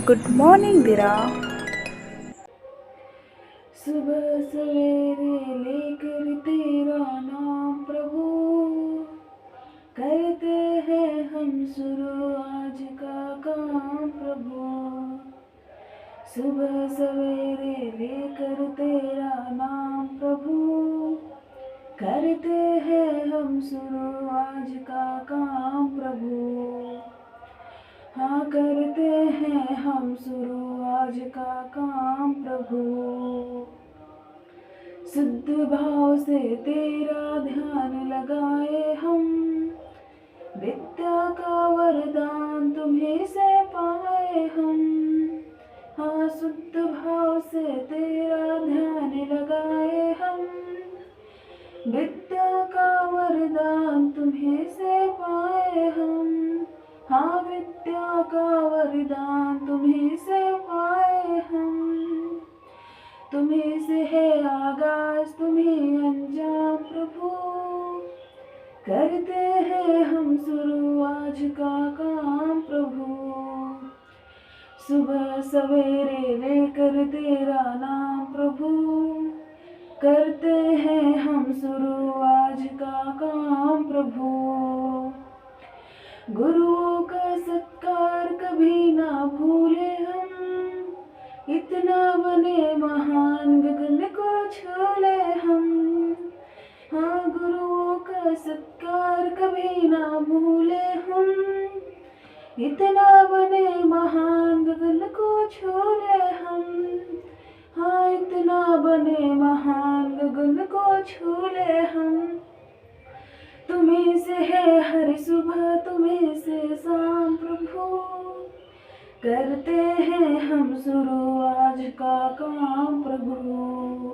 Good morning दिरा। सुबह सवेरे लेकर तेरा नाम प्रभु, करते हैं हम शुरू आज का काम प्रभु। सुबह सवेरे लेकर तेरा नाम प्रभु, करते हैं हम शुरू आज का काम प्रभु। हाँ, करते हैं हम शुरू आज का काम प्रभु। शुद्ध भाव से तेरा ध्यान लगाए हम, विद्या का वरदान तुम्हीं से पाए हम। हाँ, शुद्ध भाव से तेरा ध्यान लगाए हम, विद्या का वरदान तुम्हीं से पाए हम। हाँ, विद्या का वरदान तुम्हीं से पाए हम। तुम्हीं से है आगाज तुम्हीं अंजाम प्रभु, करते हैं हम शुरू आज का काम प्रभु। सुबह सवेरे लेकर तेरा नाम प्रभु, करते हैं हम शुरू आज का काम प्रभु। गुरुओं का सत्कार कभी ना भूले हम, इतना बने महान गगन को छूले हम। हाँ, गुरुओं का सत्कार कभी ना भूले हम, इतना बने महान गगन को छूले हम। हाँ, इतना बने महान गगन को छूले हम। तुम्हीं से है हर सुबह तुम्हीं से शाम प्रभु, करते हैं हम शुरू आज का काम प्रभु।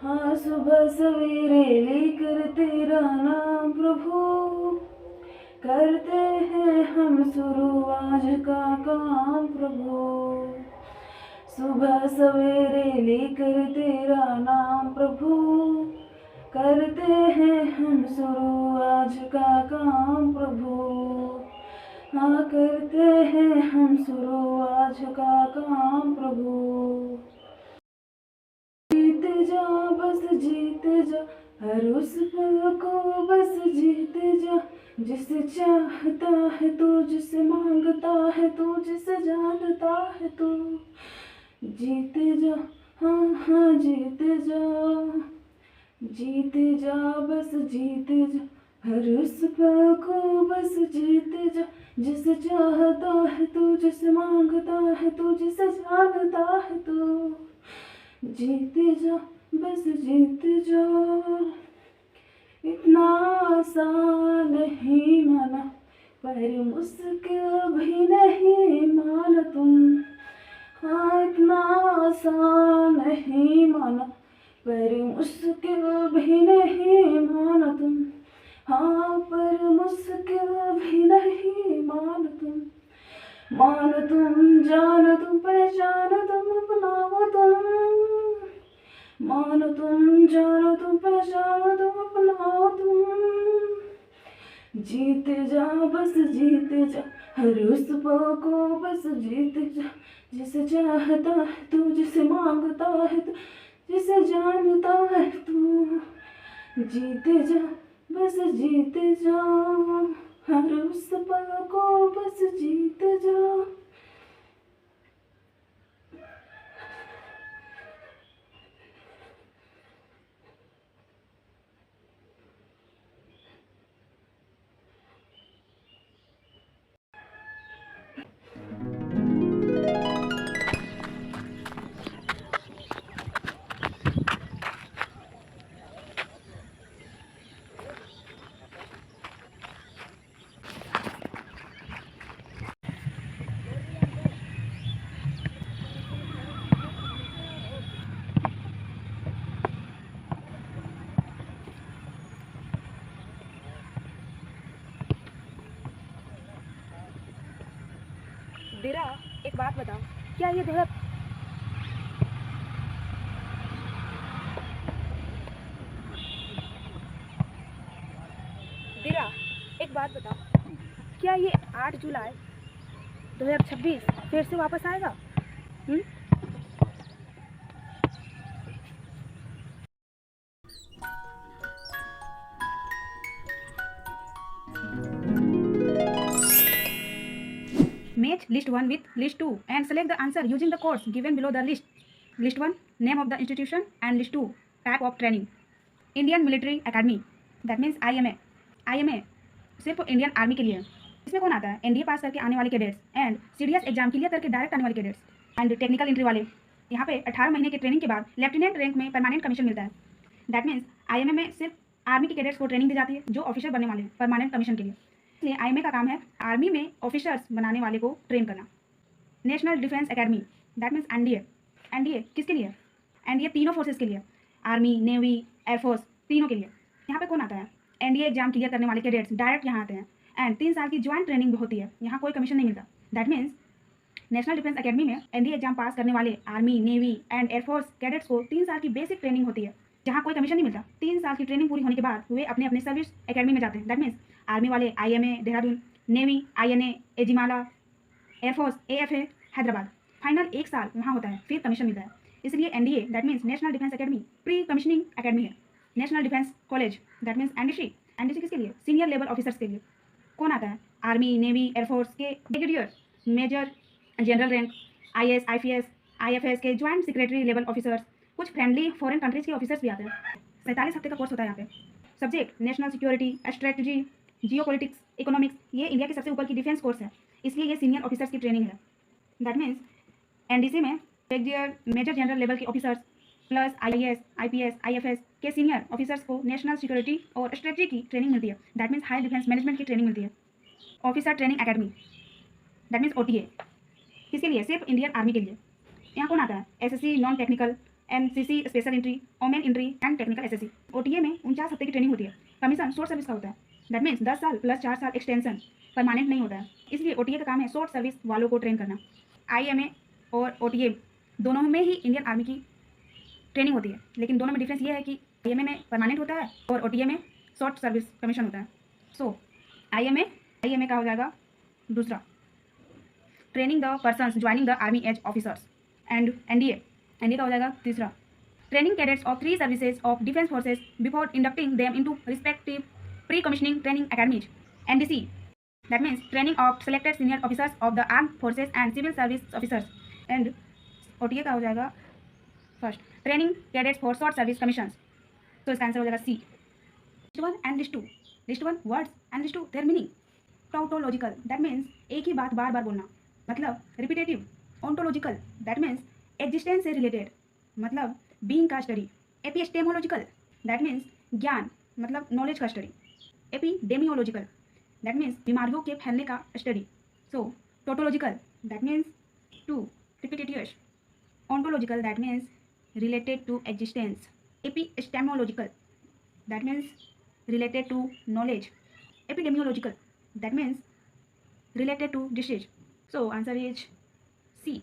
हाँ, सुबह सवेरे लेकर तेरा नाम प्रभु, करते हैं हम शुरू आज का काम प्रभु। सुबह सवेरे लेकर तेरा नाम प्रभु, करते हैं हम शुरू आज का काम प्रभु। हाँ, करते हैं हम शुरू आज का काम प्रभु। जीते जा बस जीते जा, हर उस पल को बस जीते जा, जिसे चाहता है तू, जिसे मांगता है तू, जिसे जानता है तू। जीते जा, हाँ हाँ जीते जा, जीते जा बस जीते जा, हर उस पल को बस जीते जा, जिसे चाहता है तू, जिसे मांगता है तू, जिसे जानता है तू। जीते जा बस जीते जा, इतना आसान नहीं माना, पर मुश्किल भी नहीं माना तुम। हाँ, इतना आसान नहीं माना, पर मुश्किल भी नहीं माना तुम। हाँ, पर मुश्किल भी नहीं मानो तुम। मानो तुम, जानो तुम, पहचानो तुम, अपनाओ तुम। मानो तुम, जानो तुम, पहचानो तुम, अपनाओ तुम। जीते जा बस जीते जा, हर उस पल को बस जीते जा, जिसे चाहता है तू, जिसे मांगता है तू, जिसे जानता है तू। जीते जा बस जीते जा, हर उस पल को बस जीते जा। दिरा, एक बात बताओ, क्या ये दोहरा दिरा, एक बात बताओ, क्या ये 8 जुलाई 2026 फिर से वापस आएगा। हम्म? Match list 1 with list 2 and select the answer using the codes given below the list. List 1 name of the institution and list 2 type of training. Indian Military Academy, that means IMA. IMA सिर्फ Indian army के लिए है। इसमें कौन आता है? NDA पास करके आने वाले cadets and CDS exam clear करके डायरेक्ट आने वाले कैडेट्स एंड टेक्निकल एंट्री वाले। यहाँ पे 18 महीने की ट्रेनिंग के बाद लेफ्टिनेंट रैंक में परमानेंट कमीशन मिलता है। दैट मीन्स आईएमए में सिर्फ आर्मी के कैडेट्स को ट्रेनिंग दी जाती है जो ऑफिसर बनने वाले हैं परमानेंट कमीशन के लिए। इसलिए आईएमए का काम है आर्मी में ऑफिसर्स बनाने वाले को ट्रेन करना। National defence academy, that means NDA. NDA किसके लिए? एनडीए तीनों फोर्सेस के लिए, आर्मी, नेवी, एयरफोर्स, तीनों के लिए। यहाँ पे कौन आता है? एनडीए एग्जाम क्लियर करने वाले कैडेट्स डायरेक्ट यहाँ आते हैं एंड 3 साल की ज्वाइंट ट्रेनिंग भी होती है। यहाँ कोई कमीशन नहीं मिलता। That means national defence academy में एनडीए एग्जाम पास करने वाले army, navy and air force cadets को 3 साल की बेसिक ट्रेनिंग होती है जहाँ कोई कमीशन नहीं मिलता। 3 साल की ट्रेनिंग पूरी होने के बाद वे अपने अपने सर्विस एकेडमी में जाते हैं। दैट मीन्स आर्मी वाले IMA Dehradun, navy INA Ezhimala, air force AFA Hyderabad. Final 1 साल वहाँ होता है, फिर कमीशन मिलता है। इसलिए NDA that means national defence academy pre commissioning academy है। National defence college that means NDC. NDC किसके लिए? सीनियर लेवल ऑफिसर्स के लिए। कौन आता है? आर्मी, नेवी, एयरफोर्स के brigadier, major, general rank, IAS, IPS, IFS के ज्वाइंट सेक्रेटरी लेवल ऑफिसर्स, कुछ फ्रेंडली फॉरेन कंट्रीज के ऑफिसर्स भी आते हैं। 47 हफ्ते का कोर्स होता है यहाँ पे। Subject national security, strategy, geopolitics, economics. ये इंडिया के सबसे ऊपर की डिफेंस कोर्स है, इसलिए ये सीनियर ऑफिसर्स की ट्रेनिंग है। दैट मीन्स एनडीसी में ब्रिगेडियर, मेजर जनरल लेवल के officers plus IAS, IPS, IFS के सीनियर ऑफिसर्स को नेशनल सिक्योरिटी और स्ट्रेटजी की ट्रेनिंग मिलती है। That means high defence management की ट्रेनिंग मिलती है। Officer training academy that means OTA किसके लिए? सिर्फ इंडियन आर्मी के लिए। यहाँ कौन आता है? SSC non technical, NCC special entry, women entry and technical SSC. OTA में 49 हफ्ते की ट्रेनिंग होती है। कमीशन शॉर्ट सर्विस का होता है। दैट मीन्स 10 साल प्लस 4 साल एक्सटेंशन, परमानेंट नहीं होता है। इसलिए ओटीए का काम है शॉर्ट सर्विस वालों को ट्रेन करना। आईएमए और ओटीए दोनों में ही इंडियन आर्मी की ट्रेनिंग होती है, लेकिन दोनों में डिफरेंस ये है कि आईएमए में परमानेंट होता है और ओटीए में शॉर्ट सर्विस कमीशन होता है। सो आईएमए का हो जाएगा दूसरा, training the persons joining the army as officers. And NDA का हो जाएगा तीसरा, training cadets of 3 services of defence forces before inducting them into respective pre commissioning training academies. NDC that means training of selected senior officers of the arm forces and civil service officers. And OTA का हो जाएगा first, training cadets for short service commission. तो इसका answer हो जाएगा C. List 1 and list 2। List 1 words and list 2 their meaning. Tautological that means एक ही बात बार बार बोलना, मतलब repetitive. Ontological that means existence से रिलेटेड, मतलब बीइंग का स्टडी। एपिस्टेमोलॉजिकल दैट मीन्स ज्ञान, मतलब नॉलेज का स्टडी। एपिडेमियोलॉजिकल दैट मीन्स बीमारियों के फैलने का study. So tautological that means too repetitive. Ontological that means related to existence. Epistemological that means related to knowledge. Epidemiological that means related to disease. So answer is C.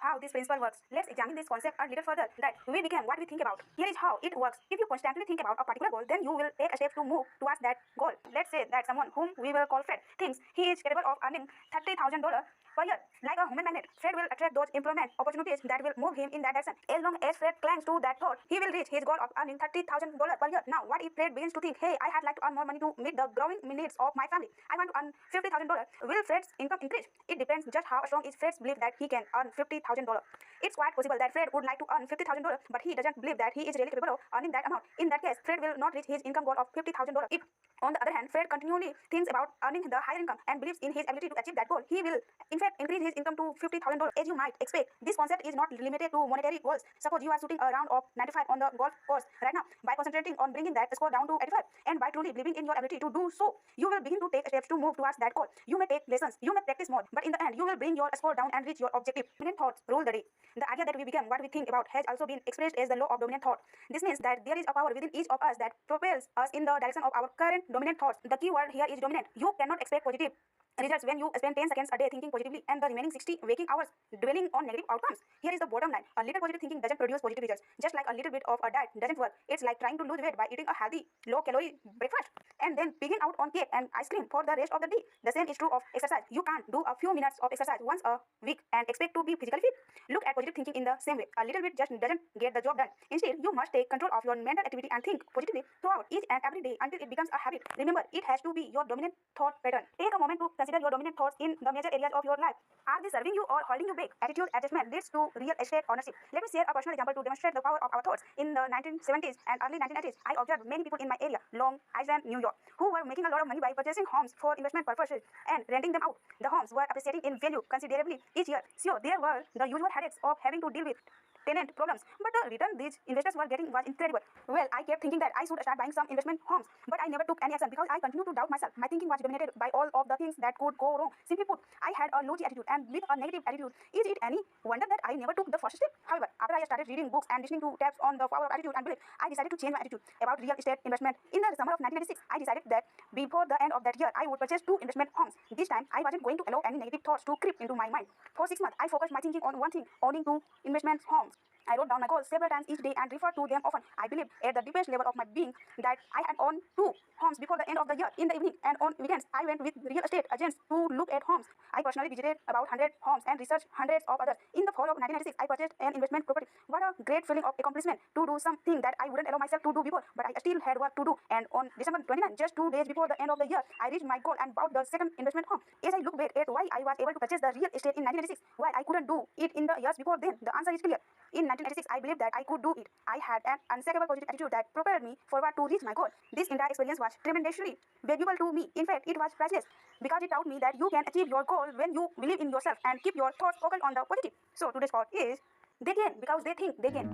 How this principle works. Let's examine this concept a little further, that we become what we think about. Here is how it works. If you constantly think about a particular goal, then you will take a step to move towards that goal. Let's say that someone whom we will call Fred thinks he is capable of earning $30,000 per year. Like a human magnet, Fred will attract those employment opportunities that will move him in that direction. As long as Fred clings to that thought, he will reach his goal of earning $30,000 per year. Now, what if Fred begins to think, hey, I had like to earn more money to meet the growing needs of my family. I want to earn $50,000. Will Fred's income increase? It depends just how strong is Fred's belief that he can earn $50,000. It's quite possible that Fred would like to earn $50,000, but he doesn't believe that he is really capable of earning that amount. In that case, Fred will not reach his income goal of $50,000. If On the other hand, Fred continually thinks about earning the higher income and believes in his ability to achieve that goal. He will, in fact, increase his income to $50,000. As you might expect, this concept is not limited to monetary goals. Suppose you are shooting a round of 95 on the golf course right now. By concentrating on bringing that score down to 85 and by truly believing in your ability to do so, you will begin to take steps to move towards that goal. You may take lessons, you may practice more, but in the end, you will bring your score down and reach your objective. Dominant thoughts rule the day. The idea that we become what we think about has also been expressed as the law of dominant thought. This means that there is a power within each of us that propels us in the direction of our current dominant thoughts. The key word here is dominant. You cannot expect positive results when you spend 10 seconds a day thinking positively and the remaining 60 waking hours dwelling on negative outcomes. Here is the bottom line. A little positive thinking doesn't produce positive results. Just like a little bit of a diet doesn't work. It's like trying to lose weight by eating a healthy, low-calorie breakfast and then pigging out on cake and ice cream for the rest of the day. The same is true of exercise. You can't do a few minutes of exercise once a week and expect to be physically fit. Look at positive thinking in the same way. A little bit just doesn't get the job done. Instead, you must take control of your mental activity and think positively throughout each and every day until it becomes a habit. Remember, it has to be your dominant thought pattern. Take a moment to consider your dominant thoughts in the major areas of your life. Are they serving you or holding you back? Attitude adjustment leads to real estate ownership. Let me share a personal example to demonstrate the power of our thoughts. In the 1970s and early 1980s, I observed many people in my area, Long Island, New York, who were making a lot of money by purchasing homes for investment purposes and renting them out. The homes were appreciating in value considerably each year. So there were the usual headaches of having to deal with tenant problems, but the return these investors were getting was incredible. Well, I kept thinking that I should start buying some investment homes, but I never took any action because I continued to doubt myself. My thinking was dominated by all of the things that could go wrong. Simply put, I had a lousy attitude, and with a negative attitude, is it any wonder that I never took the first step? However, after I started reading books and listening to tapes on the power of attitude and belief, I decided to change my attitude about real estate investment. In the summer of 1996, I decided that before the end of that year, I would purchase 2 investment homes. This time, I wasn't going to allow any negative thoughts to creep into my mind. For 6 months, I focused my thinking on one thing: owning 2 investment homes. I wrote down my goals several times each day and referred to them often. I believed at the deepest level of my being that I had owned 2 homes before the end of the year. In the evening and on weekends, I went with real estate agents to look at homes. I personally visited about 100 homes and researched hundreds of others. In the fall of 1996, I purchased an investment property. What a great feeling of accomplishment to do something that I wouldn't allow myself to do before, but I still had work to do. And on December 29, just 2 days before the end of the year, I reached my goal and bought the second investment home. As I look back at why I was able to purchase the real estate in 1996, why I couldn't do it in the years before then, the answer is clear. In 1996, I believed that I could do it. I had an unshakable positive attitude that propelled me forward to reach my goal. This entire experience was tremendously valuable to me. In fact, it was priceless because it taught me that you can achieve your goal when you believe in yourself and keep your thoughts focused on the positive. So today's quote is, they can because they think they can.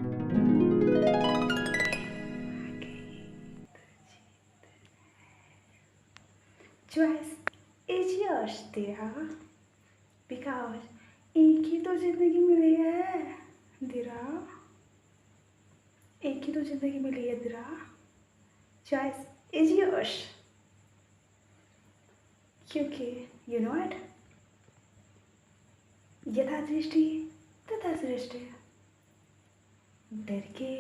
Choice is yours, dear. Because एक ही तो जिंदगी मिली है दिरा, एक ही तो जिंदगी मिली है दिरा. Choice is yours. क्योंकि you know what? यथा दृष्टि तथा सृष्टि. डर के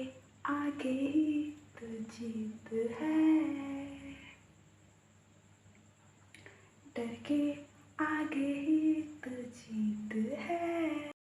आगे ही तो जीत है. डर के आगे ही तो जीत है.